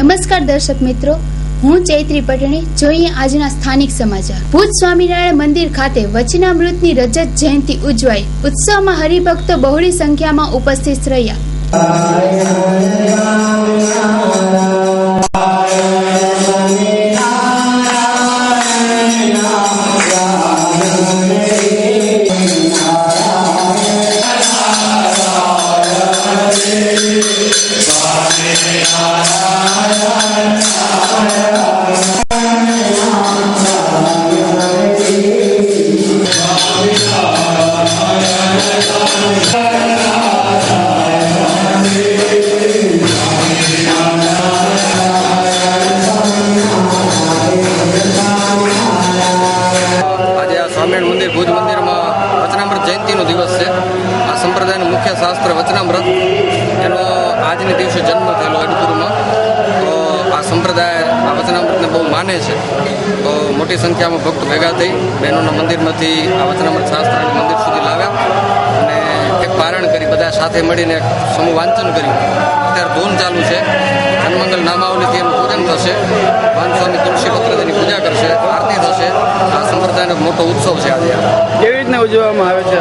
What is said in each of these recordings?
નમસ્કાર દર્શક મિત્રો, હું ચૈત્રી પટણી. જોઈએ આજના સ્થાનિક સમાચાર. ભુજ સ્વામિનારાયણ મંદિર ખાતે વચનામૃતની રજત જયંતિ ઉજવાઈ. ઉત્સવમાં હરિભક્તો બહોળી સંખ્યામાં ઉપસ્થિત રહ્યા. ભુજ મંદિરમાં વચનામૃત જયંતિનો દિવસ છે. આ સંપ્રદાયનું મુખ્ય શાસ્ત્ર વચનામૃત, એનો આજને દિવસે જન્મ થયેલો અડપુરમાં. તો આ સંપ્રદાય આ વચનામૃતને બહુ માને છે. તો મોટી સંખ્યામાં ભક્તો ભેગા થઈ બહેનોના મંદિરમાંથી આ વચનામૃત શાસ્ત્રને મંદિર સુધી લાવ્યા અને એક પારણ કરી બધા સાથે મળીને એક સમૂહ વાંચન કર્યું. અત્યારે ધૂન ચાલુ છે. જન્મંગલ નામાવલીથી એનું પૂજન થશે. સ્વામી તુલસી પત્રથી પૂજા કરશે, આરતી થશે. આ સંપ્રદાયનો મોટો ઉત્સવ છે. આજે કેવી રીતના ઉજવવામાં આવે છે?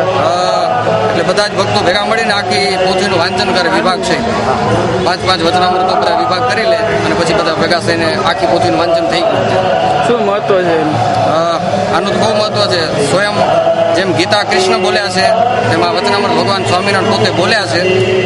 એટલે બધા જ ભક્તો ભેગા મળીને આખી પોથીનું વાંચન કરે. વિભાગ છે, 5 વચનામૃતો બધા વિભાગ કરી લે અને પછી બધા ભેગા થઈને આખી પોથીનું વાંચન થઈ ગયું છે. શું મહત્વ છે? આનું તો બહુ મહત્વ છે. સ્વયં જેમ ગીતા કૃષ્ણ બોલ્યા છે તેમાં વચનામૃત ભગવાન સ્વામિનારાયણ પોતે બોલ્યા છે.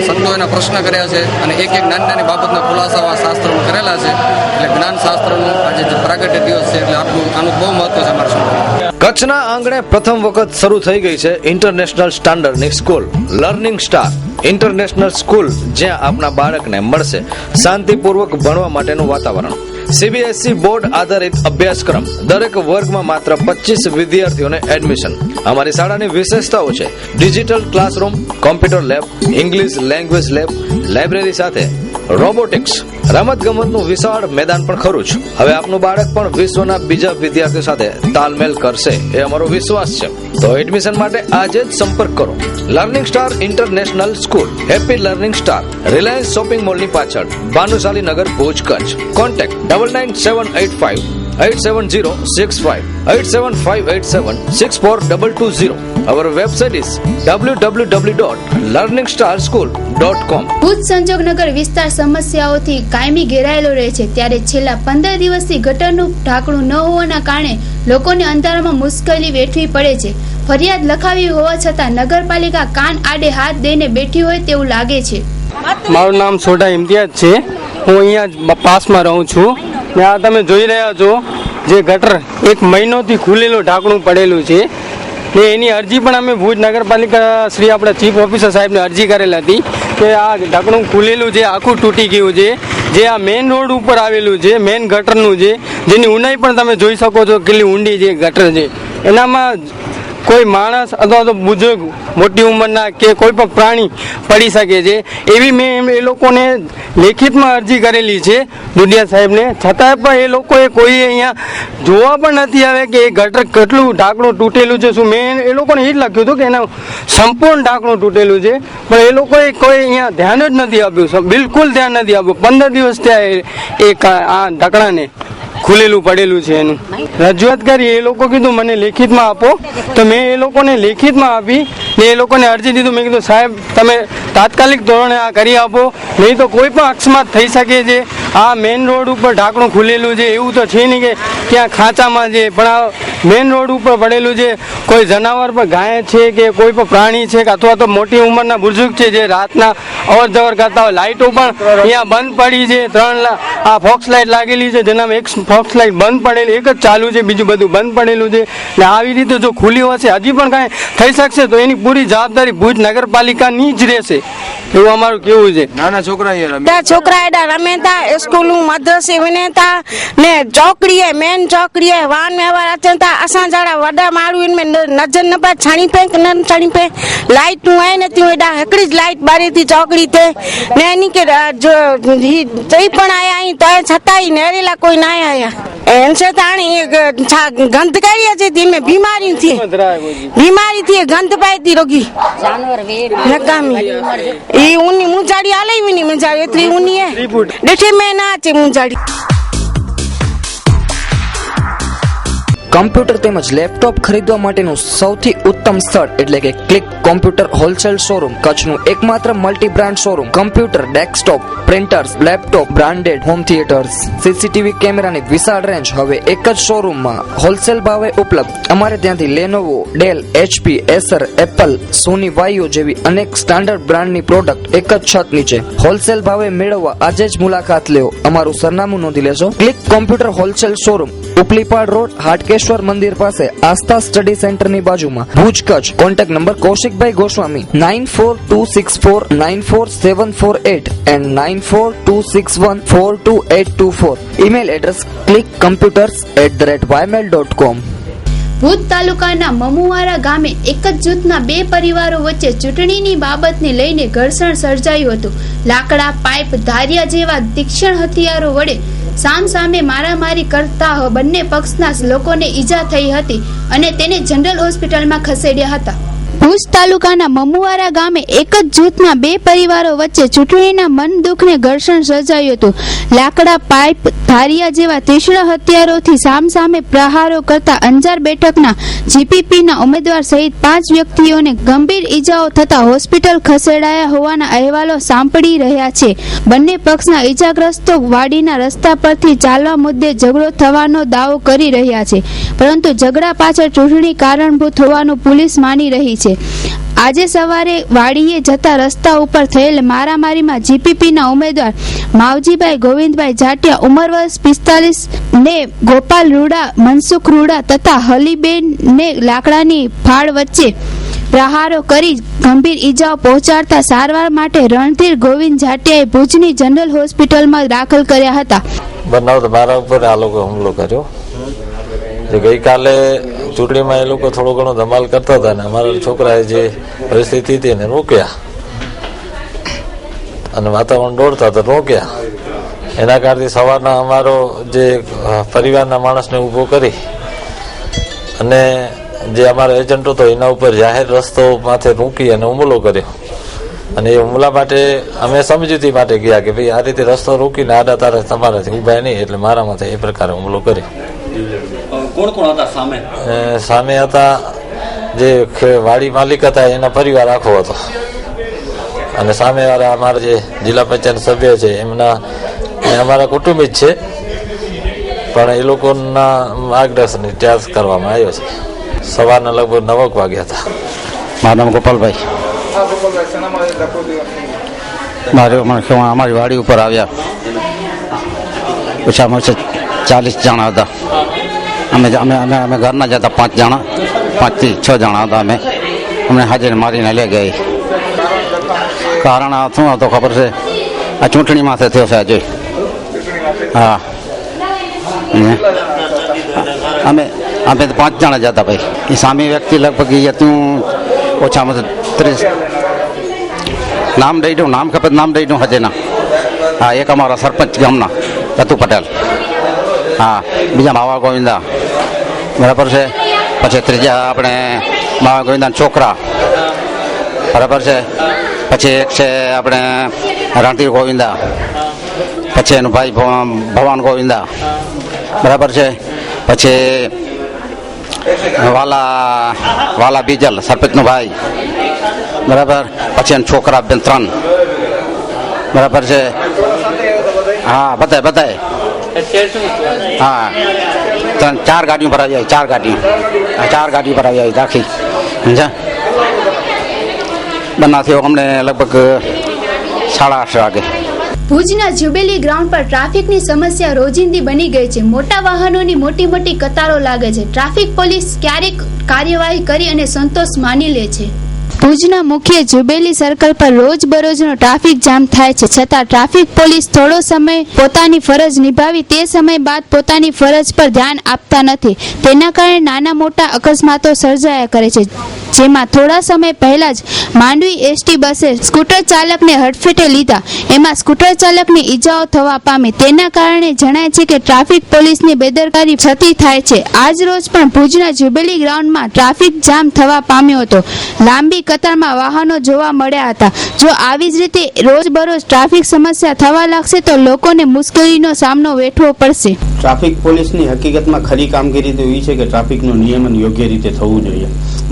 સંતો એના પ્રશ્ન કર્યા છે અને એક નાની બાબતના ખુલાસાઓ આ શાસ્ત્રોમાં કરેલા છે. એટલે જ્ઞાન શાસ્ત્રનું આજે જે પ્રાગટ્ય દિવસ છે એટલે આનું બહુ મહત્વ છે અમારા સમયમાં. કચ્છના આંગણે પ્રથમ વખત શરૂ થઈ ગઈ છે ઇન્ટરનેશનલ સ્ટાન્ડર્ડની school learning star international school, જ્યાં આપના બાળકને મળશે શાંતિપૂર્વક ભણવા માટેનું વાતાવરણ. CBSE બોર્ડ આધારિત અભ્યાસક્રમ. દરેક વર્ગમાં માત્ર 25 વિદ્યાર્થીઓને એડમિશન. અમારી શાળાની વિશેષતાઓ છે digital classroom, computer lab, English language lab, library સાથે રોબોટિક્સ, રમતગમતનું વિશાળ મેદાન પણ ખરું છે. હવે આપનું બાળક પણ વિશ્વના બીજા વિદ્યાર્થીઓ સાથે તાલમેલ કરશે એ અમારો વિશ્વાસ છે. તો એડમિશન માટે આજે જ સંપર્ક કરો. Learning star international school, happy learning star, Reliance shopping મોલની પાછળ, Bhanushali Nagar, Bhuj, Kutch. Contact 9978587065 8758764220. Our website is www.learningstarschool.com. ભુજ સંજોગનગર વિસ્તાર સમસ્યાઓથી કાયમી ઘેરાયેલો રહે છે, ત્યારે છેલ્લા 15 દિવસથી ગટરનું ઢાંકણું ન હોવાના કારણે લોકોને અંધારામાં મુશ્કેલી વેઠવી પડે છે. ફરિયાદ લખાવી હોવા છતાં નગરપાલિકા કાન આડે હાથ દઈને બેઠી હોય તેવું લાગે છે. મારું નામ સોઢા ઇમ્તિયાઝ છે. હું અહીંયા પાસમાં રહું છું. ને આ તમે જોઈ રહ્યા છો જે ગટર 1 મહિનોથી ખુલેલું ઢાંકણું પડેલું છે. ને એની અરજી પણ અમે ભુજ નગરપાલિકા શ્રી આપણા ચીફ ઓફિસર સાહેબને અરજી કરેલ હતી કે આ ઢાંકણું ખુલેલું છે, આખું તૂટી ગયું છે. જે આ મેઇન રોડ ઉપર આવેલું છે, મેઇન ગટરનું છે, જેની ઊંડાઈ પણ તમે જોઈ શકો છો કેટલી ઊંડી જે ગટર છે. એનામાં કોઈ માણસ અથવા તો બુઝુર્ગ, મોટી ઉંમરના કે કોઈ પણ પ્રાણી પડી શકે છે. એવી મેં એ લોકોને લેખિતમાં અરજી કરેલી છે દુધિયા સાહેબને, છતાંય પણ એ લોકોએ કોઈ અહીંયા જોવા પણ નથી આવે કે એ ગટર કેટલું ઢાંકણું તૂટેલું છે. શું મેં એ લોકોને એ જ લખ્યું હતું કે એનું સંપૂર્ણ ઢાંકણું તૂટેલું છે, પણ એ લોકોએ કોઈ અહીંયા ધ્યાન જ નથી આપ્યું, બિલકુલ ધ્યાન નથી આપ્યું. 15 દિવસ થયા એ આ ઢાંકણાને ખુલેલું પડેલું છે. એનું રજૂઆત કરી, એ લોકો કીધું મને લેખિતમાં આપો, તો મેં એ લોકોને લેખિતમાં આપી ને એ લોકોને અરજી દીધું. મેં કીધું સાહેબ તમે તાત્કાલિક ધોરણે આ કરી આપો, નહીં તો કોઈ પણ અકસ્માત થઈ શકે છે. આ મેઇન રોડ ઉપર ઢાંકણું ખુલેલું છે, એવું તો છે નહીં કે ત્યાં ખાંચામાં છે, પણ આ મેઇન રોડ ઉપર પડેલું છે. કોઈ જનાવર પર ગાય છે કે કોઈ પણ પ્રાણી છે અથવા તો મોટી ઉંમરના બુઝુર્ગ છે જે રાતના અવર જવર કરતા હોય. લાઇટો પણ અહીંયા બંધ પડી છે. 3 આ ફોક્સ લાઇટ લાગેલી છે, જેનામાં એક ફોક્સ લાઇટ બંધ પડેલી, એક જ ચાલુ છે, બીજું બધું બંધ પડેલું છે. ને આવી રીતે જો ખુલી હશે, હજી પણ કાંઈ થઈ શકશે તો એની પૂરી જવાબદારી ભુજ નગરપાલિકાની જ રહેશે, એવું અમારું કેવું છે. નાના છોકરા રમે તા, સ્કૂલ મદ્રસે વને તા ને ચોકડીએ મેન ચોકડીએ વાહન વ્યવહાર હતા. असां जहिड़ा वॾा माण्हू इन में नज़र न पिया छाणी पे की न छाणी पे लाइटूं आहिनि थियूं हेॾा हिकिड़ी लाइट ॿारे थी चौकड़ी ते ने इन खे जो चई पण आया आहियूं त छताई नेरे लाइ कोई न आया ऐं इनसे त हाणे छा गंद कहिड़ी अचे थी इनमें बीमारियूं थिए बीमारी थिए गंद पाए थी रोगी नकामी ई ऊनी मुंझाड़ी हाले ई वञी मुंझाड़ी एतिरी ऊनी आहे ॾिठे में न अचे मुंझाड़ी કમ્પ્યુટર તેમજ લેપટોપ ખરીદવા માટેનું સૌથી ઉત્તમ સ્થળ એટલે કે ક્લિક કોમ્પ્યુટર હોલસેલ શોરૂમ, કચ્છનું એકમાત્ર multi brand showroom. Computer, desktop, printers, laptop, branded home theatres, CCTV કેમેરાની વિશાળ રેન્જ હવે એક જ શોરૂમમાં હોલસેલ ભાવે ઉપલબ્ધ. અમારે ત્યાંથી Lenovo, Dell, HP, Acer, Apple, Sony Vaio જેવી અનેક સ્ટાન્ડર્ડ બ્રાન્ડની પ્રોડક્ટ એક જ છત નીચે હોલસેલ ભાવે મેળવવા આજે જ મુલાકાત લ્યો. અમારું સરનામું નોંધી લેજો. Click computer wholesale showroom, Uplipad road, Hatkeshwar Mandir પાસે, આસ્થા સ્ટડી સેન્ટરની બાજુમાં, ભુજ, કચ્છ. કોન્ટેક્ટ નંબર કૌશિકભાઈ Goswami 9426494748 and 9426142824. Email address clickcomputers@ymail.com. ભુજ તાલુકાના મમુવારા ગામે એક જ જૂથના બે પરિવારો વચ્ચે ચૂંટણીની બાબતને લઈને ઘર્ષણ સર્જાયું હતું. લાકડા, પાઇપ, ધારિયા જેવા તીક્ષ્ણ હથિયારો વડે સામસામે મારામારી કરતા બંને પક્ષના લોકોને ઈજા થઈ હતી અને તેને જનરલ હોસ્પિટલમાં ખસેડ્યા હતા. ભુજ તાલુકાના મમુવારા ગામે એક જ જૂથના બે પરિવારો વચ્ચે ચૂંટણીના મન દુઃખને ઘર્ષણ સર્જાયું હતું. લાકડા, પાઇપ, ધારિયા જેવા તીક્ષ્ણ હથિયારોથી સામસામે પ્રહારો કરતા અંજાર બેઠકના જીપીપીના ઉમેદવાર સહિત 5 વ્યક્તિઓને ગંભીર ઈજાઓ થતા હોસ્પિટલ ખસેડાયા હોવાના અહેવાલો સાંપડી રહ્યા છે. બંને પક્ષના ઈજાગ્રસ્તો વાડીના રસ્તા પરથી ચાલવા મુદ્દે ઝઘડો થવાનો દાવો કરી રહ્યા છે, પરંતુ ઝઘડા પાછળ ચૂંટણી કારણભૂત હોવાનું પોલીસ માની રહી છે. આજે સવારે વાડીએ જતા રસ્તા ઉપર થયેલ મારામારીમાં જીપીપીના ઉમેદવાર માવજીભાઈ ગોવિંદભાઈ જાટિયા ઉંમર વર્ષ 45 ને ગોપાલ રૂડા, મનસુખ રૂડા તથા હલીબેન ને લાકડાની ફાળ વચ્ચે પ્રહારો કરી ગંભીર ઈજાઓ પહોંચાડતા સારવાર માટે રણધીર ગોવિંદ જાટિયાએ ભુજની જનરલ હોસ્પિટલમાં દાખલ કર્યા હતા. બનાવ તો મારા ઉપર આ લોકો હુમલો કર્યો. જે ગઈકાલે ચૂંટણીમાં એ લોકો થોડો ઘણો ધમાલ કરતા હતા ને અમારા છોકરાએ જે પરિસ્થિતિ હતી એને રોક્યા અને વાતાવરણ દોડતા હતા રોક્યા. એના કારણથી સવારના અમારો જે પરિવારના માણસને ઊભો કરી અને જે અમારો એજન્ટ હતો એના ઉપર જાહેર રસ્તો માથે રોકી અને હુમલો કર્યો. અને એ હુમલા માટે અમે સમજૂતી માટે ગયા કે ભાઈ આ રીતે રસ્તો રોકીને આડા તારે તમારાથી ઊભા નહીં, એટલે મારા માથે એ પ્રકારે હુમલો કર્યો. કોણ કોણ હતા સામે? સામે હતા જે વાડી માલિક હતા એના પરિવાર આખો હતો અને સામે વાળા અમારા જે જિલ્લા પંચાયત સભ્ય છે એમના અમારા કુટુંબી જ છે, પણ એ લોકોના માર્ગદર્શન ત્યાગ કરવામાં આવ્યો છે. સવારના લગભગ 9 વાગ્યા હતા. મારું નામ ગોપાલભાઈ. અમારી વાડી ઉપર આવ્યા, ઓછામાં ઓછા 40 જણા હતા. અમે ઘરના જતા 5 જણા, 5 થી 6 જણા હતા. અમને હાજર મારીને લઈ ગઈ. કારણ શું હતું ખબર છે? આ ચૂંટણીમાં થયો છે આજે. હા, અમે 5 જણા જતા ભાઈ. એ સામે વ્યક્તિ લગભગ હતું ઓછામાં 30. નામ દઈ દઉં, નામ ખબર નામ દઈ દઉં હજે ના. હા, એક અમારા સરપંચ ગામના રતુ પટેલ. હા, બીજા માવા ગોવિંદા, બરાબર છે. પછી ત્રીજા આપણે માવા ગોવિંદાના છોકરા, બરાબર છે. પછી એક છે આપણે રણધીર ગોવિંદા, પછી એનું ભાઈ ભવાન ગોવિંદા, બરાબર છે. પછી વાલા બીજલ સરપંચનો ભાઈ, બરાબર. પછી એના છોકરા 3, બરાબર છે. હા, બતાય. હા, 4 ગાડીઓ પર આવી, 4 ગાડીઓ પર આવી રાખી. સમજા? બનાવ્યો અમને લગભગ 8:30 વાગે. ભુજના જ્યુબિલી ગ્રાઉન્ડ પર ટ્રાફિકની સમસ્યા રોજિંદી બની ગઈ છે. મોટા વાહનોની મોટી કતારો લાગે છે. ટ્રાફિક પોલીસ ક્યારેક કાર્યવાહી કરી અને સંતોષ માની લે છે. ભુજના મુખ્ય જુબેલી સર્કલ પર રોજબરોજનો ટ્રાફિક જામ થાય છે, છતાં ટ્રાફિક પોલીસ થોડો સમય પોતાની ફરજ નિભાવી તે સમય બાદ પોતાની ફરજ પર ધ્યાન આપતા નથી. તેના કારણે નાના મોટા અકસ્માતો સર્જાયા કરે છે, જેમાં થોડા સમય પહેલા જ માંડવી એસટી બસે સ્કૂટર ચાલકને હડફેટે લીધા. એમાં સ્કૂટર ચાલકને ઈજાઓ થવા પામી. તેના કારણે જણાય છે કે ટ્રાફિક પોલીસની બેદરકારી છતી થાય છે. આજ રોજ પણ ભુજના જ્યુબિલી ગ્રાઉન્ડમાં ટ્રાફિક જામ થવા પામ્યો હતો. લાંબી કતારમાં વાહનો જોવા મળ્યા હતા. જો આવી જ રીતે રોજબરોજ ટ્રાફિક સમસ્યા થવા લાગશે તો લોકોને મુશ્કેલીનો સામનો વેઠવો પડશે. ટ્રાફિક પોલીસની હકીકતમાં ખરી કામગીરી તો એ છે કે ટ્રાફિકનું નિયમન યોગ્ય રીતે થવું જોઈએ.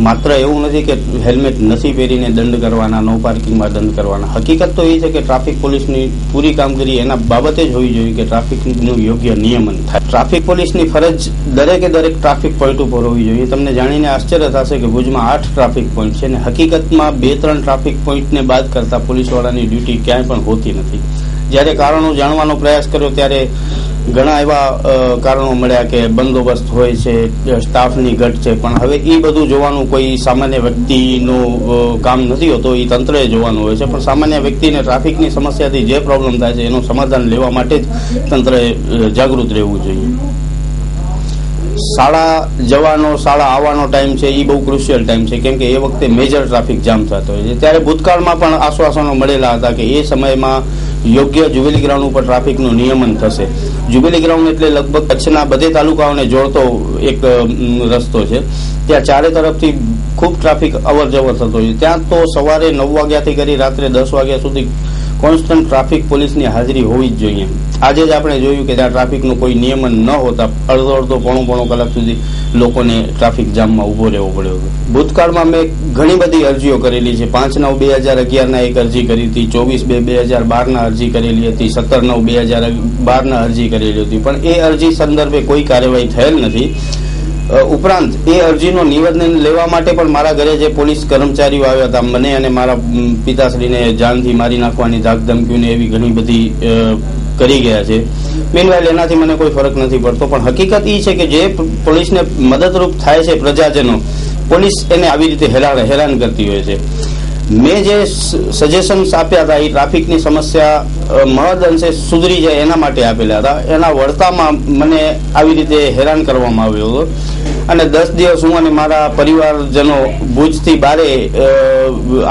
માત્ર એવું નથી કે હેલ્મેટ નથી પહેરીને દંડ કરવાના, નો પાર્કિંગમાં દંડ કરવાના. હકીકત તો એ છે કે ટ્રાફિક પોલીસની પૂરી કામગીરી એના બાબતે જ હોવી જોઈએ કે ટ્રાફિકનું યોગ્ય નિયમન થાય. ટ્રાફિક પોલીસની ફરજ દરેકે દરેક ટ્રાફિક પોઈન્ટ ઉપર હોવી જોઈએ. તમને જાણીને આશ્ચર્ય થશે કે ભુજમાં 8 ટ્રાફિક પોઈન્ટ છે અને હકીકતમાં 2-3 ટ્રાફિક પોઈન્ટને બાદ કરતા પોલીસવાળાની ડ્યુટી ક્યાંય પણ હોતી નથી. જ્યારે કારણો જાણવાનો પ્રયાસ કર્યો ત્યારે ઘણા એવા કારણો મળ્યા કે બંદોબસ્ત હોય છે, સ્ટાફની ઘટ છે, પણ હવે એ બધું જોવાનું કોઈ સામાન્ય વ્યક્તિનું કામ નથી હોતું, એ તંત્રએ જોવાનું હોય છે. પણ સામાન્ય વ્યક્તિને ટ્રાફિકની સમસ્યાથી જે પ્રોબ્લેમ થાય છે એનું સમાધાન લેવા માટે જ તંત્રએ જાગૃત રહેવું જોઈએ. શાળા જવાનો, શાળા આવવાનો ટાઈમ છે એ બહુ ક્રુશિયલ ટાઈમ છે, કેમ કે એ વખતે મેજર ટ્રાફિક જામ થતો હોય છે. ત્યારે ભૂતકાળમાં પણ આશ્વાસનો મળેલા હતા કે એ સમયમાં યોગ્ય જ્યુબિલી ગ્રાઉન્ડ ઉપર ટ્રાફિકનું નિયમન થશે. જ્યુબિલી ગ્રાઉન્ડ એટલે લગભગ કચ્છના બધે તાલુકાઓને જોડતો એક રસ્તો છે. ત્યાં ચારે તરફથી ખૂબ ટ્રાફિક અવર જવર થતો હોય છે. ત્યાં તો સવારે 9 વાગ્યાથી કરી રાત્રે 10 વાગ્યા સુધી કોન્સ્ટન્ટ ટ્રાફિક પોલીસની હાજરી હોવી જ જોઈએ. આજે જ આપણે જોયું કે ત્યાં ટ્રાફિકનું કોઈ નિયમન ન હોતા અડધો પોણો કલાક સુધી લોકોને ટ્રાફિક જામમાં ઊભો રહેવો પડ્યો હતો. ભૂતકાળમાં મેં ઘણી બધી અરજીઓ કરેલી છે. 5/9/2011 એક અરજી કરી હતી, 24/2/2012 અરજી કરેલી હતી, 17/9/2012 અરજી કરેલી હતી, પણ એ અરજી સંદર્ભે કોઈ કાર્યવાહી થયેલ નથી. ઉપરાંત એ અરજીનો નિવેદન લેવા માટે પણ મારા ઘરે જે પોલીસ કર્મચારીઓ આવ્યા હતા, મને અને મારા પિતાશ્રીને જાનથી મારી નાખવાની ધાકધમકીઓને એવી ઘણી બધી કરી ગયા છે. મીનવાઇલ એનાથી મને કોઈ ફરક નથી પડતો, પણ હકીકત એ છે કે જે પોલીસને મદદરૂપ થાય છે પ્રજાજનો, પોલીસ એને આવી રીતે હેરાન કરતી હોય છે. મેં જે સજેશન્સ આપ્યા હતા એ ટ્રાફિકની સમસ્યા મહદ અંશે સુધરી જાય એના માટે આપેલા હતા. એના વળતામાં મને આવી રીતે હેરાન કરવામાં આવ્યો હતો અને 10 દિવસ હું અને મારા પરિવારજનો ભુજથી બારે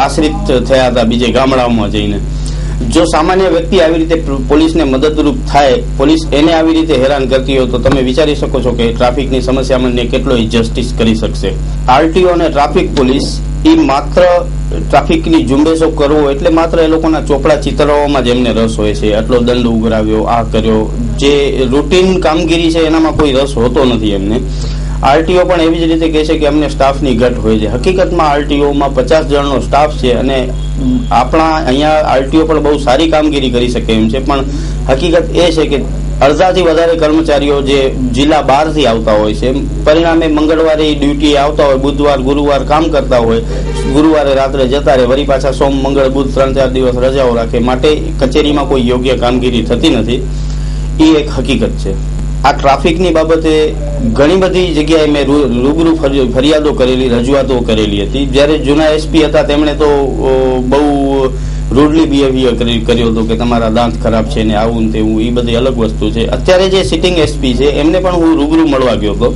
આશ્રિત થયા હતા બીજે ગામડાઓમાં જઈને. જો સામાન્ય વ્યક્તિ આવી રીતે પોલીસને મદદરૂપ થાય, પોલીસ એને આવી રીતે હેરાન કરતી હોય તો તમે વિચારી શકો છો કે ટ્રાફિકની સમસ્યામાં કેટલો જસ્ટિસ કરી શકશે. આરટીઓ અને ટ્રાફિક પોલીસ એ માત્ર ટ્રાફિકની ઝુંબેશો કરવો એટલે માત્ર એ લોકોના ચોપડા ચિતરવામાં જ એમને રસ હોય છે. આટલો દંડ ઉઘરાવ્યો, આ કર્યો, જે રૂટીન કામગીરી છે એનામાં કોઈ રસ હોતો નથી એમને. આરટીઓ પણ એવી જ રીતે કહે છે કે અમને સ્ટાફની ઘટ હોય છે. હકીકતમાં આરટીઓમાં 50 જણનો સ્ટાફ છે અને આપણા અહીંયા આરટીઓ પણ બહુ સારી કામગીરી કરી શકે એમ છે, પણ હકીકત એ છે કે અડધાથી વધારે કર્મચારીઓ જે જિલ્લા બહારથી આવતા હોય છે, પરિણામે મંગળવારે ડ્યુટી આવતા હોય, બુધવાર ગુરુવાર કામ કરતા હોય, ગુરુવારે રાત્રે જતા રહે, વળી પાછા સોમ મંગળ બુધ 3-4 દિવસ રજાઓ રાખે, માટે કચેરીમાં કોઈ યોગ્ય કામગીરી થતી નથી. એ એક હકીકત છે. આ ટ્રાફિકની બાબતે ઘણી બધી જગ્યાએ મેં રૂબરૂ ફરિયાદો કરેલી, રજૂઆતો કરેલી હતી. જ્યારે જૂના એસપી હતા તેમણે તો બહુ રૂડલી બિહેવિયર કર્યો હતો કે તમારા દાંત ખરાબ છે ને આવું ને તેવું, એ બધી અલગ વસ્તુ છે. અત્યારે જે સિટિંગ એસપી છે એમને પણ હું રૂબરૂ મળવા ગયો હતો,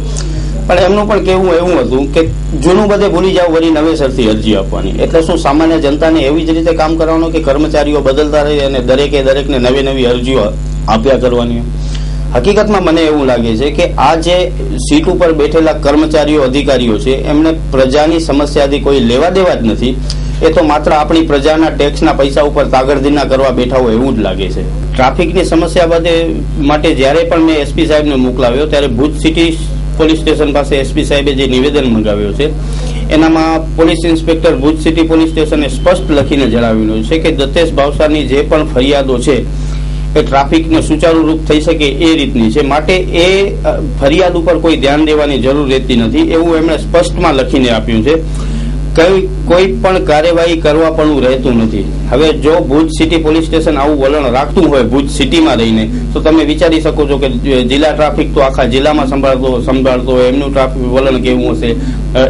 પણ એમનું પણ કહેવું એવું હતું કે જૂનું બધે ભૂલી જાવ, વળી નવેસરથી અરજી આપવાની. એટલે શું સામાન્ય જનતાને એવી જ રીતે કામ કરવાનું કે કર્મચારીઓ બદલતા રહે અને દરેકને નવી અરજીઓ આપ્યા કરવાની? હકીકતમાં મને એવું લાગે છે કે આ જે સીટ ઉપર બેઠેલા કર્મચારીઓ, અધિકારીઓ છે એમને પ્રજાની સમસ્યાથી કોઈ લેવા દેવા જ નથી. એ તો માત્ર આપણી પ્રજાના ટેક્સના પૈસા ઉપર તાગડધીના કરવા બેઠા હોય એવું જ લાગે છે. ટ્રાફિકની સમસ્યા માટે જ્યારે પણ મેં એસપી સાહેબને મોકલાવ્યો ત્યારે ભુજ સિટી પોલીસ સ્ટેશન પાસે એસપી સાહેબે જે નિવેદન મંગાવ્યો છે એનામાં police inspector Bhuj city police સ્ટેશને સ્પષ્ટ લખીને જણાવ્યું છે કે દત્તેશ ભાવસારની જે પણ ફરિયાદો છે એ ટ્રાફિકને સુચારુ રૂપ થઈ શકે એ રીતની છે, માટે એ ફરિયાદ ઉપર કોઈ ધ્યાન દેવાની જરૂર રહેતી નથી એવું એમણે સ્પષ્ટમાં લખીને આપ્યું છે. કોઈ પણ કાર્યવાહી કરવા પણ રહેતું નથી. હવે જો ભુજ સિટી પોલીસ સ્ટેશન આવું વલણ રાખતું હોય ભુજ સિટીમાં રહીને, તો તમે વિચારી શકો છો કે જિલ્લા ટ્રાફિક તો આખા જિલ્લામાં સંભાળતો હોય એમનું ટ્રાફિક વલણ કેવું હશે.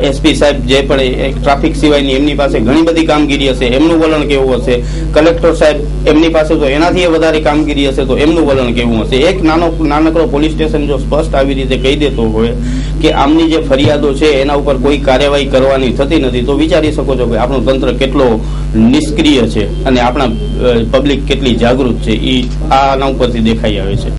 એસપી સાહેબ જે પણ ટ્રાફિક સિવાયની એમની પાસે ઘણી બધી કામગીરી હશે, એમનું વલણ કેવું હશે. કલેક્ટર સાહેબ એમની પાસે તો એનાથી વધારે કામગીરી હશે, તો એમનું વલણ કેવું હશે. એક નાનકડો પોલીસ સ્ટેશન જો સ્પષ્ટ આવી રીતે કહી દેતો હોય કે આમની જે ફરિયાદો છે એના ઉપર કોઈ કાર્યવાહી કરવાની થતી નથી, તો વિચારી શકો છો કે આપણું તંત્ર કેટલો નિષ્ક્રિય છે અને આપણા પબ્લિક કેટલી જાગૃત છે એ આના ઉપરથી દેખાઈ આવે છે.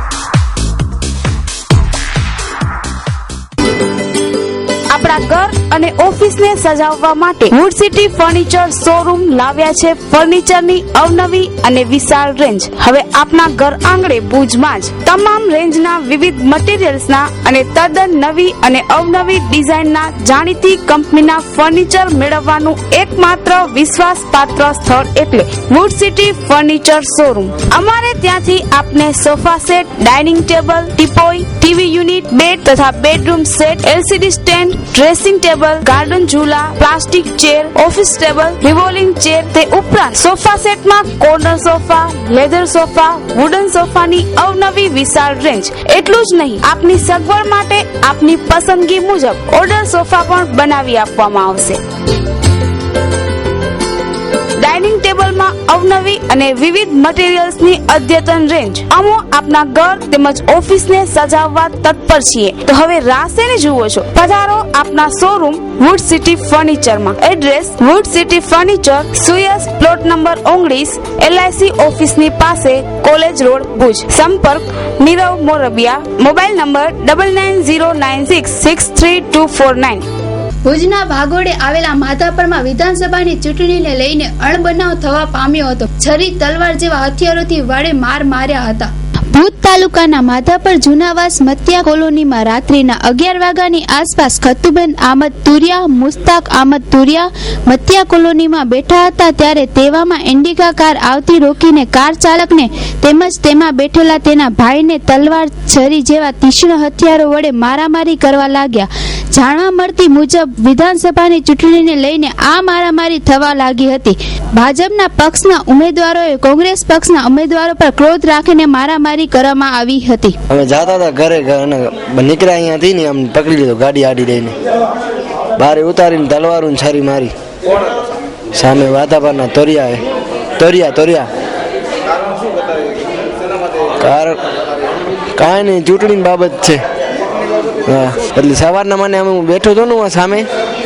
આપણા ઘર અને ઓફિસને સજાવવા માટે વુડ સિટી ફર્નિચર શોરૂમ લાવ્યા છે ફર્નિચરની અવનવી અને વિશાળ રેન્જ. હવે આપના ઘર આંગણે ભુજમાં જ તમામ રેન્જના વિવિધ મટીરીયલ્સના અને તદ્દન નવી અને અવનવી ડિઝાઇનના જાણીતી કંપનીના ફર્નિચર મેળવવાનું એકમાત્ર વિશ્વાસપાત્ર સ્થળ એટલે વુડ સિટી ફર્નિચર શોરૂમ. અમારે ત્યાંથી આપને sofa set, dining table, teapoy, TV unit, bed તથા bedroom set, LCD stand, dressing table, garden ઝૂલા, plastic chair, office table, revolving chair, તે ઉપરાંત સોફા સેટમાં corner sofa, leather sofa, wooden સોફાની અવનવી વિશાળ રેન્જ. એટલું જ નહીં, આપની સગવડ માટે આપની પસંદગી મુજબ ઓર્ડર સોફા પણ બનાવી આપવામાં આવશે. ડાઇનિંગ ટેબલમાં અવનવી અને વિવિધ મટીરીયલ્સની અદ્યતન રેન્જ. અમો આપના ઘર તેમજ ઓફિસને સજાવવા તત્પર છીએ, તો હવે રાહ શેની જુઓ છો? પધારો આપના શોરૂમ વુડ સિટી ફર્નિચરમાં. એડ્રેસ વુડ સિટી ફર્નિચર, સુયસ પ્લોટ નંબર 19, LIC ઓફિસની પાસે, કોલેજ રોડ, ભુજ. સંપર્ક નીરવ મોરબિયા. Mobile number 9909663249. ભુજના ભાગોળે આવેલા માધાપરમાં વિધાનસભાની ચૂંટણીને લઈને અણબનાવ થવા પામ્યો હતો. છરી, તલવાર જેવા હથિયારોથી વડે માર માર્યા હતા. ભુજ તાલુકાના માધાપર જૂનાવાસ મત્યા કોલોનીમાં રાત્રિના 11 વાગ્યાની આસપાસ ખતુબેન આમદ તુરિયા, મુસ્તાક આમદ તુરિયા મત્યા કોલોનીમાં બેઠા હતા, ત્યારે તેવામાં ઇન્ડિકા કાર આવતી રોકીને કાર ચાલકને તેમજ તેમાં બેઠેલા તેના ભાઈને તલવાર, છરી જેવા તીક્ષ્ણ હથિયારો વડે મારામારી કરવા લાગ્યા. જાણવા મળતી મુજબ વિધાનસભાની ચૂંટણીને લઈને આ મારામારી થવા લાગી હતી. ભાજપના પક્ષના ઉમેદવારોએ કોંગ્રેસ પક્ષના ઉમેદવારો પર ક્રોધ રાખીને મારામારી કરવામાં આવી હતી. અમે જતા હતા ઘરે નીકળ્યા અહીંયાથી ને અમને પકડી લીધો ગાડી આડી દઈને, બારે ઉતારીને તલવારું છરી મારી. સામે વાતાપરના તોરિયા કાંઈ નહીં, ચૂંટણી બાબત છે. હા, એટલે સવારના મને હું બેઠો હતો ને સામે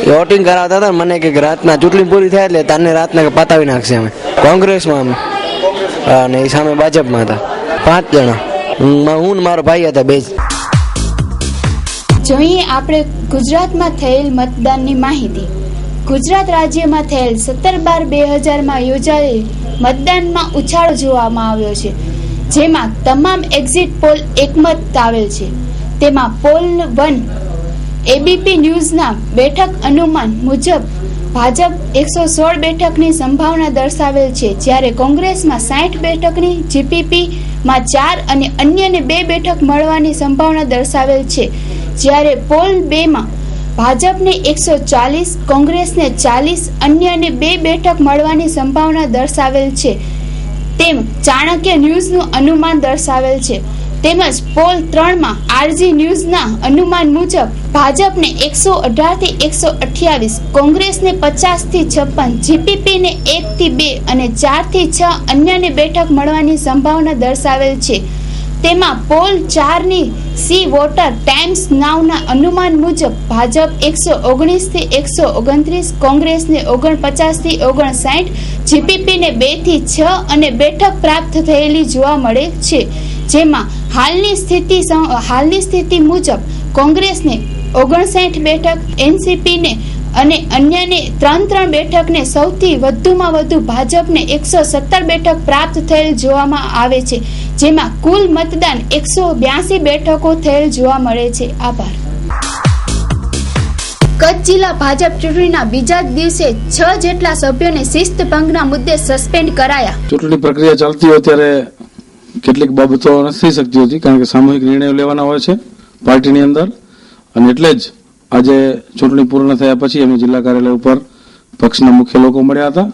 વોટિંગ કરાવતા હતા. મને કે રાતના ચૂંટણી પૂરી થાય એટલે તને રાતના પતાવી નાખશે. અમે કોંગ્રેસમાં અમે, હા, ને એ સામે ભાજપમાં હતા 5 જણા. હું ને મારો ભાઈ હતા 2 જ. જોઈએ આપણે ગુજરાતમાં થયેલ મતદાનની માહિતી. ગુજરાત રાજ્યમાં થયેલ 17/12/2000 યોજાયેલ મતદાનમાં ઉછાળો જોવામાં આવ્યો છે, જેમાં તમામ એક્ઝિટ પોલ એકમત આવેલ છે. તેમાં પોલ 1 એબીપી ન્યૂઝના બેઠક અનુમાન મુજબ ભાજપ 116 બેઠકની સંભાવના દર્શાવેલ છે, જ્યારે કોંગ્રેસમાં 60 બેઠકની, જીપીપીમાં 4 અને અન્યને 2 બેઠક મળવાની સંભાવના દર્શાવેલ છે. જ્યારે પોલ 2માં ભાજપને 140, કોંગ્રેસને 40, અન્યને 2 બેઠક મળવાની સંભાવના દર્શાવેલ છે તેમ ચાણક્ય ન્યૂઝનું અનુમાન દર્શાવેલ છે. તેમજ પોલ 3માં આરજી ન્યૂઝના અનુમાન મુજબ ભાજપને 118 થી 128, કોંગ્રેસને 50 થી 56, જીપીપીને 1 થી 2 અને 4 થી 6 અન્યને બેઠક મળવાની સંભાવના દર્શાવેલ છે. તેમાં પોલ 4ની સી વોટર ટાઈમ્સ નાવના અનુમાન મુજબ ભાજપ 119 થી 129, કોંગ્રેસને 49 થી 59, જીપીપીને 2 થી 6 અને બેઠક પ્રાપ્ત થયેલી જોવા મળે છે. જેમાં હાલની સ્થિતિ મુજબ કોંગ્રેસને 59 બેઠક, એનસીપીને અને અન્યને 3 બેઠકને, સૌથી વધુમાં વધુ ભાજપને 117 બેઠક પ્રાપ્ત થયેલ જોવામાં આવે છે, જેમાં કુલ મતદાન 182 બેઠકો થયેલ જોવા મળે છે. આભાર. કચ્છ જિલ્લા ભાજપ ચૂંટણીના બીજા દિવસે 6 જેટલા સભ્યોને શિસ્ત ભંગના મુદ્દે સસ્પેન્ડ કરાયા. ચૂંટણી પ્રક્રિયા ચાલતી હોય ત્યારે કેટલીક બાબતો નથી થઈ શકતી હોતી, કારણ કે સામૂહિક નિર્ણયો લેવાના હોય છે પાર્ટીની અંદર, અને એટલે જ આજે ચૂંટણી પૂર્ણ થયા પછી અમે જિલ્લા કાર્યાલય ઉપર પક્ષના મુખ્ય લોકો મળ્યા હતા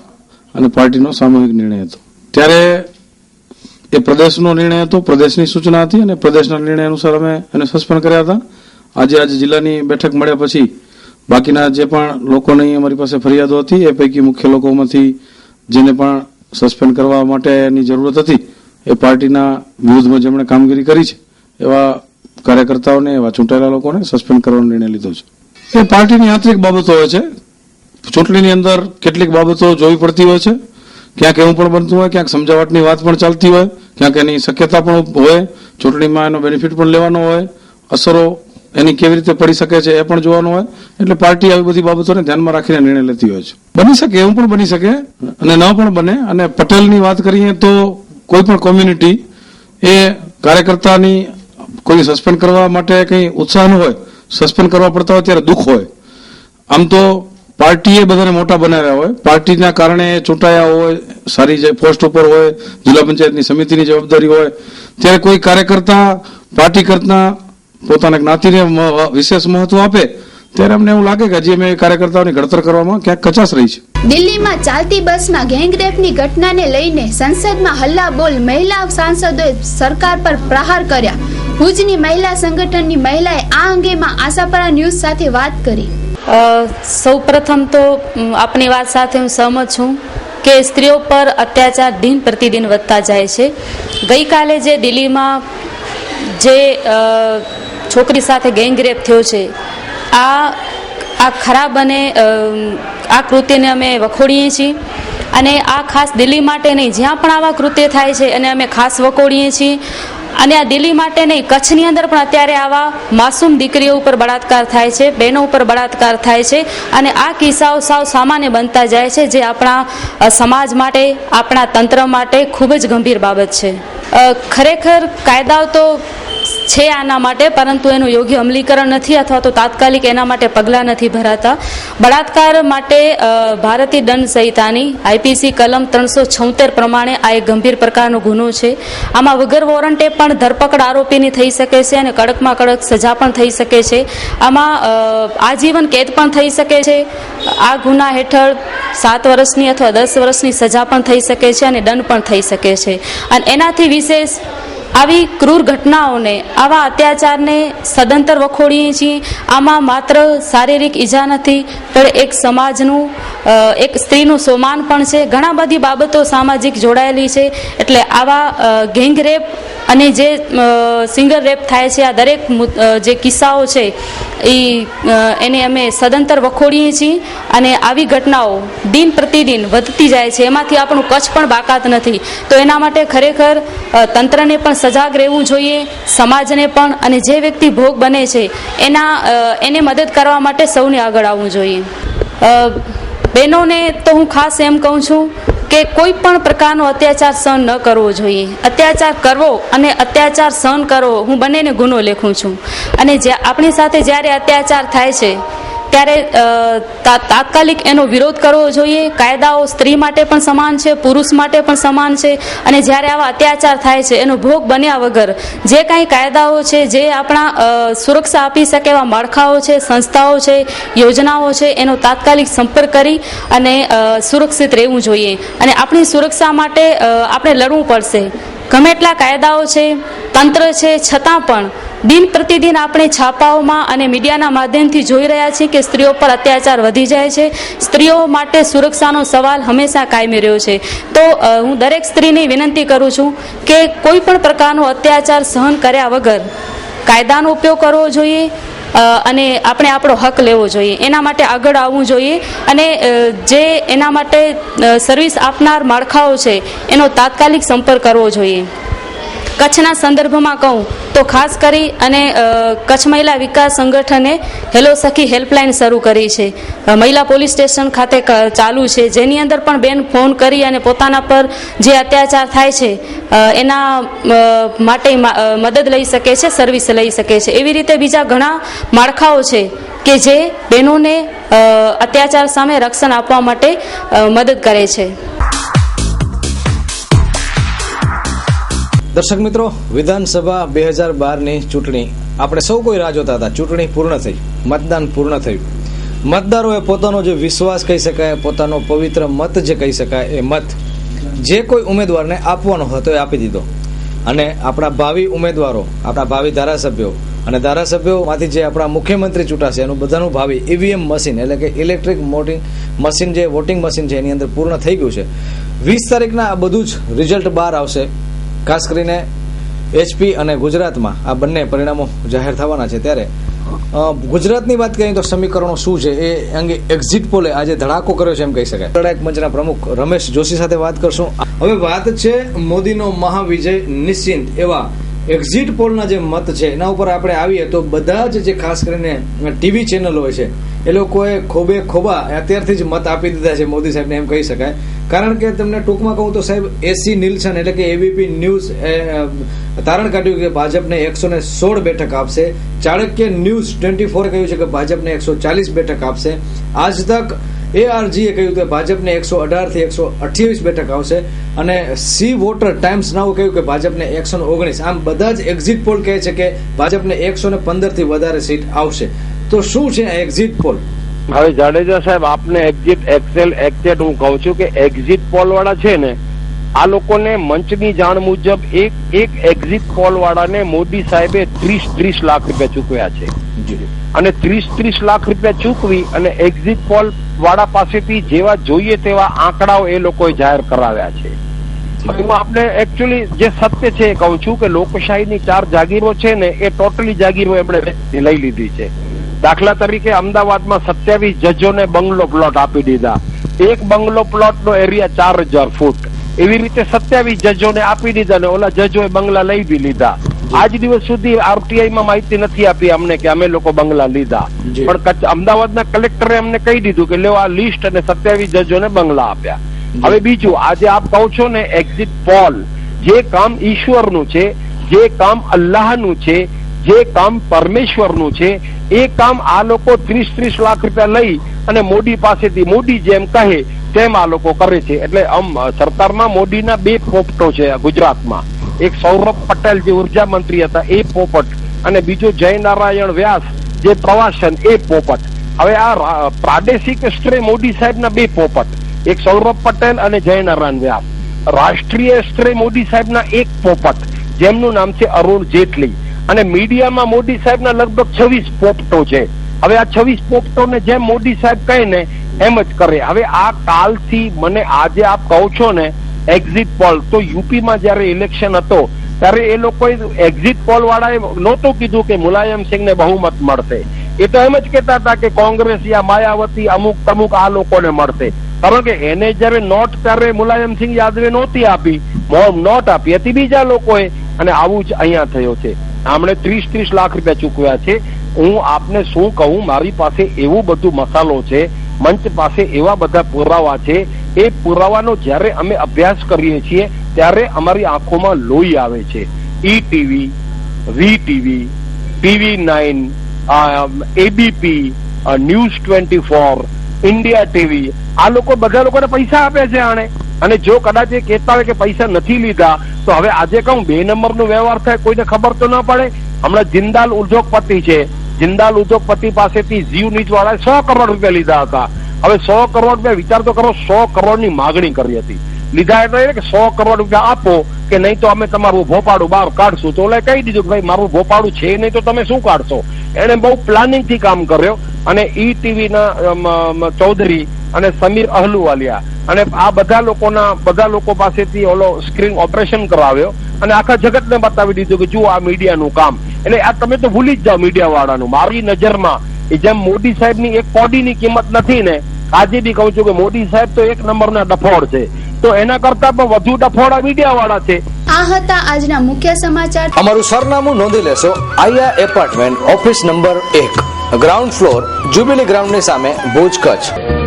અને પાર્ટીનો સામૂહિક નિર્ણય હતો. ત્યારે એ પ્રદેશનો નિર્ણય હતો, પ્રદેશની સૂચના હતી અને પ્રદેશના નિર્ણય અનુસાર અમે એને સસ્પેન્ડ કર્યા હતા. આજે જિલ્લાની બેઠક મળ્યા પછી બાકીના જે પણ લોકોની અમારી પાસે ફરિયાદો હતી એ પૈકી મુખ્ય લોકોમાંથી જેને પણ સસ્પેન્ડ કરવા માટેની જરૂરત હતી એ પાર્ટીના વિરુદ્ધમાં જેમણે કામગીરી કરી છે એવા કાર્યકર્તાઓને, એવા ચૂંટાયેલા લોકોને સસ્પેન્ડ કરવાનો નિર્ણય લીધો છે. એ પાર્ટીની આંતરિક બાબતો હોય છે. ચૂંટણીની અંદર કેટલીક બાબતો જોવી પડતી હોય છે. ક્યાંક એવું પણ બનતું હોય, ક્યાંક સમજાવટની વાત પણ ચાલતી હોય, ક્યાંક એની શક્યતા પણ હોય, ચૂંટણીમાં એનો બેનિફિટ પણ લેવાનો હોય, અસરો એની કેવી રીતે પડી શકે છે એ પણ જોવાનું હોય. એટલે પાર્ટી આવી બધી બાબતોને ધ્યાનમાં રાખીને નિર્ણય લેતી હોય છે. બની શકે, એવું પણ બની શકે અને ન પણ બને. અને પટેલની વાત કરીએ તો કોઈ પણ કોમ્યુનિટી એ કાર્યકર્તાની કોઈ સસ્પેન્ડ કરવા માટે કંઈ ઉત્સાહ ન હોય, સસ્પેન્ડ કરવા પડતા હોય ત્યારે દુઃખ હોય. આમ તો પાર્ટીએ બધાને મોટા બનાવ્યા હોય, પાર્ટીના કારણે ચૂંટાયા હોય, સારી જે પોસ્ટ ઉપર હોય, જિલ્લા પંચાયતની સમિતિની જવાબદારી હોય, ત્યારે કોઈ કાર્યકર્તા પાર્ટી કરતા પોતાના જ્ઞાતિને વિશેષ મહત્વ આપે ત્યારે અમને એવું લાગે કે હજી અમે કાર્યકર્તાઓની ઘડતર કરવામાં ક્યાંક કચાશ રહી છે. દિલ્હીમાં ચાલતી બસમાં ગેંગરેપની ઘટનાને લઈને સંસદમાં હલ્લાબોલ, મહિલા સાંસદોએ સરકાર પર પ્રહાર કર્યા. ભુજની મહિલા સંગઠનની મહિલાએ આ અંગેમાં આશાપરા ન્યૂઝ સાથે વાત કરી. સૌ પ્રથમ તો આપની વાત સાથે હું સહમત છું કે સ્ત્રીઓ પર અત્યાચાર દિન પ્રતિદિન વધતા જાય છે. ગઈકાલે જે દિલ્હીમાં જે છોકરી સાથે ગેંગરેપ થયો છે, આ ખરાબ અને આ કૃત્યને અમે વખોડીએ છીએ. અને આ ખાસ દિલ્હી માટે નહીં, જ્યાં પણ આવા કૃત્ય થાય છે અને અમે ખાસ વખોડીએ છીએ. અને આ દિલ્હી માટે નહીં, કચ્છની અંદર પણ અત્યારે આવા માસૂમ દીકરીઓ ઉપર બળાત્કાર થાય છે, બહેનો ઉપર બળાત્કાર થાય છે. અને આ કિસ્સાઓ સાવ સામાન્ય બનતા જાય છે, જે આપણા સમાજ માટે, આપણા તંત્ર માટે ખૂબ જ ગંભીર બાબત છે. ખરેખર કાયદાઓ તો છે આના માટે, પરંતુ એનું યોગ્ય અમલીકરણ નથી અથવા તો તાત્કાલિક એના માટે પગલાં નથી ભરાતા. બળાત્કાર માટે ભારતીય દંડ સંહિતાની IPC કલમ 376 પ્રમાણે આ એક ગંભીર પ્રકારનો ગુનો છે. આમાં વગર વોરંટે પણ ધરપકડ આરોપીની થઈ શકે છે અને કડકમાં કડક સજા પણ થઈ શકે છે. આમાં આજીવન કેદ પણ થઈ શકે છે. આ ગુના હેઠળ 7 વર્ષની અથવા 10 વર્ષની સજા પણ થઈ શકે છે અને દંડ પણ થઈ શકે છે. અને એનાથી વિશેષ આવી ક્રૂર ઘટનાઓને, આવા અત્યાચારને સદંતર વખોડીએ છીએ. આમાં માત્ર શારીરિક ઈજા નથી, પણ એક સમાજનું, એક સ્ત્રીનું સન્માન પણ છે. ઘણા બધી બાબતો સામાજિક જોડાયેલી છે. એટલે આવા ગેંગ રેપ અને જે સિંગલ રેપ થાય છે, આ દરેક જે કિસ્સાઓ છે એને અમે સદંતર વખોડીએ છીએ. અને આવી ઘટનાઓ દિન પ્રતિદિન વધતી જાય છે. એમાંથી આપણું કચ્છ પણ બાકાત નથી. તો એના માટે ખરેખર તંત્રને પણ સજાગ રહેવું જોઈએ, સમાજને પણ, અને જે વ્યક્તિ ભોગ બને છે એને મદદ કરવા માટે સૌને આગળ આવવું જોઈએ. બહેનોને તો હું ખાસ એમ કહું છું કે કોઈ પણ પ્રકારનો અત્યાચાર સહન ન કરવો જોઈએ. અત્યાચાર કરવો અને અત્યાચાર સહન કરવો, હું બંનેને ગુનો લેખું છું. અને આપણી સાથે જ્યારે અત્યાચાર થાય છે ત્યારે તાત્કાલિક એનો વિરોધ કરવો જોઈએ. કાયદાઓ સ્ત્રી માટે પણ સમાન છે, પુરુષ માટે પણ સમાન છે. અને જ્યારે આવા અત્યાચાર થાય છે એનો ભોગ બન્યા વગર જે કાંઈ કાયદાઓ છે, જે આપણા સુરક્ષા આપી શકે એવા માળખાઓ છે, સંસ્થાઓ છે, યોજનાઓ છે, એનો તાત્કાલિક સંપર્ક કરી અને સુરક્ષિત રહેવું જોઈએ. અને આપણી સુરક્ષા માટે આપણે લડવું પડશે. ગમે એટલા કાયદાઓ છે, તંત્ર છે, છતાં પણ દિન પ્રતિદિન આપણે છાપાઓમાં અને મીડિયાના માધ્યમથી જોઈ રહ્યા છીએ કે સ્ત્રીઓ પર અત્યાચાર વધી જાય છે. સ્ત્રીઓ માટે સુરક્ષાનો સવાલ હંમેશા કાયમી રહ્યો છે. તો હું દરેક સ્ત્રીને વિનંતી કરું છું કે કોઈ પણ પ્રકારનો અત્યાચાર સહન કર્યા વગર કાયદાનો ઉપયોગ કરવો જોઈએ અને આપણે આપણો હક લેવો જોઈએ. એના માટે આગળ આવવું જોઈએ. અને જે એના માટે સર્વિસ આપનાર માળખાઓ છે એનો તાત્કાલિક સંપર્ક કરવો જોઈએ. કચ્છના સંદર્ભમાં કહું તો ખાસ કરી અને કચ્છ મહિલા વિકાસ સંગઠને હેલો સખી હેલ્પલાઇન શરૂ કરી છે. મહિલા પોલીસ સ્ટેશન ખાતે ચાલુ છે, જેની અંદર પણ બેન ફોન કરી અને પોતાના પર જે અત્યાચાર થાય છે એના માટે મદદ લઈ શકે છે, સર્વિસ લઈ શકે છે. એવી રીતે બીજા ઘણા માળખાઓ છે કે જે બહેનોને અત્યાચાર સામે રક્ષણ આપવા માટે મદદ કરે છે. દર્શક મિત્રો, વિધાનસભા 2012ની ચૂંટણી આપણે સૌ કોઈ રાહ જોતા હતા. ચૂંટણી પૂર્ણ થઈ, મતદાન પૂર્ણ થયું મતદારોએ પોતાનો જે વિશ્વાસ કહી શકાય, પોતાનો પવિત્ર મત જે કહી શકાય, એ મત જે કોઈ ઉમેદવારને આપવાનો હતો એ આપી દીધો. અને આપણા ભાવિ ઉમેદવારો, આપણા ભાવિ ધારાસભ્યો અને ધારાસભ્યોમાંથી જે આપણા મુખ્યમંત્રી ચૂંટાશે એનું બધાનું ભાવિ ઈવીએમ મશીન એટલે કે ઇલેક્ટ્રિક વોટિંગ મશીન, જે વોટિંગ મશીન છે એની અંદર પૂર્ણ થઈ ગયું છે. 20 તારીખના આ બધું જ રિઝલ્ટ બહાર આવશે. ખાસ કરીને એચપી અને ગુજરાતમાં આ બંને પરિણામો જાહેર થવાના છે. ત્યારે ગુજરાતની વાત કરીએ તો સમીકરણો શું છે એ અંગે એક્ઝિટ પોલે આજે ધડાકો કર્યો છે એમ કહી શકાય. લડાયક મંચના પ્રમુખ રમેશ જોશી સાથે વાત કરશું. હવે વાત છે મોદીનો મહાવિજય નિશ્ચિંત એવા એક્ઝિટ પોલના જે મત છે એના ઉપર આપણે આવીએ તો બધા જ જે ખાસ કરીને ટીવી ચેનલો હોય છે એ લોકોએ ખોબે ખોબા અત્યારથી જ મત આપી દીધા છે મોદી સાહેબને એમ કહી શકાય. કારણ કે તમને ટૂંકમાં કહું તો સાહેબ એસી નિલ્સન એટલે કે એબીપી ન્યૂઝ તારણ કાઢ્યું કે ભાજપને 116 બેઠક આપશે. ચાણક્ય ન્યૂઝ 24 કહ્યું છે કે ભાજપને 140 બેઠક આપશે. આજ તક ARGએ કહ્યું કે ભાજપને 118 થી 128 બેઠક આવશે. અને સી વોટર ટાઈમ્સ નાઉ કહ્યું કે ભાજપને 119. આમ બધા જ એક્ઝિટ પોલ કહે છે કે ભાજપને 115 થી વધારે સીટ આવશે. તો શું છે આ એક્ઝિટ પોલ? હવે જાડેજા સાહેબ, આપને એક્ઝેક્ટ હું કહું છું કે એક્ઝિટ પોલ વાળા છે ને, આ લોકોને મંચની જાણ મુજબ એક એક્ઝિટ પોલ વાળાને મોદી સાહેબે 30 લાખ રૂપિયા ચૂકવ્યા છે. અને 30 લાખ રૂપિયા ચૂકવી અને એક્ઝિટ પોલ વાળા પાસેથી જેવા જોઈએ તેવા આંકડાઓ એ લોકોએ જાહેર કરાવ્યા છે. હું આપને એકચ્યુઅલી જે સત્ય છે એ કહું છું કે લોકશાહીની 4 જાગીરો છે ને એ ટોટલી જાગીરો એમણે લઈ લીધી છે. દાખલા તરીકે અમદાવાદમાં 27 જજોને બંગલો પ્લોટ આપી દીધા. એક બંગલો પ્લોટનો એરિયા 4000 ફૂટ. એવી રીતે 27 જજોને આપી દીધા અને ઓલા જજોએ બંગલા લઈ બી લીધા. આજ દિવસ સુધી આરટીઆઈમાં માહિતી નથી આપી અમને કે અમે લોકો બંગલા લીધા, પણ અમદાવાદના કલેક્ટરે અમને કહી દીધું કે લ્યો આ લિસ્ટ, અને 27 જજોને બંગલા આપ્યા. હવે બીજું, આજે આપ કહો છો ને એક્ઝિટ પોલ, જે કામ ઈશ્વરનું છે, જે કામ અલ્લાહનું છે, જે કામ પરમેશ્વરનું છે, એ કામ આ લોકો 30 લાખ રૂપિયા લઈ અને મોદી પાસેથી, મોદી જેમ કહે તેમ આ લોકો કરે છે. એટલે સરકારમાં મોદીના 2 પોપટો છે ગુજરાતમાં. એક સૌરભ પટેલ જે ઉર્જા મંત્રી હતા એ પોપટ, અને બીજો જયનારાયણ વ્યાસ જે પ્રવાસન એ પોપટ. હવે આ પ્રાદેશિક સ્તરે મોદી સાહેબના 2 પોપટ, એક સૌરભ પટેલ અને જયનારાયણ વ્યાસ. રાષ્ટ્રીય સ્તરે મોદી સાહેબના 1 પોપટ જેમનું નામ છે અરુણ જેટલી. અને મીડિયામાં મોદી સાહેબના લગભગ 26 પોપટો છે. હવે આ 26 પોપટોને જેમ મોદી સાહેબ કહે ને એમ જ કરે. હવે આ કાલથી મને આજે આપ કહો છો ને એક્ઝિટ પોલ, તો યુપીમાં જયારે ઇલેક્શન હતો ત્યારે એ લોકોએ એક્ઝિટ પોલ વાળાએ નહોતું કીધું કે મુલાયમ સિંહને બહુમત મળશે. એ તો એમ જ કહેતા હતા કે કોંગ્રેસ યા માયાવતી અમુક આ લોકોને મળશે. કારણ કે એને જયારે નોટ ત્યારે મુલાયમસિંહ યાદવે નહોતી આપી, નોટ આપી હતી બીજા લોકોએ, અને આવું જ અહીંયા થયો છે. આમણે 30 લાખ રૂપિયા ચૂકવ્યા છે. હું આપને શું કહું, મારી પાસે એવું બધું મસાલો છે, મંચ પાસે એવા બધા પુરાવા છે. એ પુરાવાનો જયારે અમે અભ્યાસ કરીએ છીએ ત્યારે અમારી આંખોમાં લોહી આવે છે. ETV, VTV, TV9, ABP, news 24, India TV, આ લોકો બધા લોકોને પૈસા આપે છે આણે. અને જો કદાચ એ કહેતા હોય કે પૈસા નથી લીધા તો હવે આજે કહું 2 નંબરનો વ્યવહાર થાય, કોઈને ખબર તો ન પડે. હમણાં જિંદાલ ઉદ્યોગપતિ છે, જિંદાલ ઉદ્યોગપતિ પાસેથી ઝીવ નીચ વાળાએ 100 કરોડ રૂપિયા લીધા હતા. હવે 100 કરોડ રૂપિયા, વિચાર તો કરો, 100 કરોડની માગણી કરી હતી. લીધા એટલે કે 100 કરોડ રૂપિયા આપો કે નહીં તો અમે તમારું ભોપાડું બહાર કાઢશું. તો ઓલે કહી દીધું કે ભાઈ મારું ભોપાડું છે નહીં તો તમે શું કાઢશો. એને બહુ પ્લાનિંગ થી કામ કર્યો. અને ઈટીવી ના ચૌધરી અને સમીર અહલુવાલિયા અને આ બધા લોકો પાસેથી ઓલો સ્ક્રીન ઓપરેશન કરાવ્યો અને આખા જગતને બતાવી દીધું કે જુઓ આ મીડિયાનું કામ. એટલે આ તમે તો ભૂલી જ જાઓ મીડિયા વાળાનું. મારી નજરમાં જેમ મોદી સાહેબની એક કોડીની કિંમત નથી ને, આજે બી કહું છું કે મોદી સાહેબ તો 1 નંબરના ડફોડ છે, તો એના કરતા પણ વધુ ડફોડા મીડિયા વાળા છે. આ હતા આજના મુખ્ય સમાચાર. અમારું સરનામું નોંધી લેશો. Aaya apartment, office number 1, ground floor, jubilee ગ્રાઉન્ડની સામે, ભુજ, કચ્છ.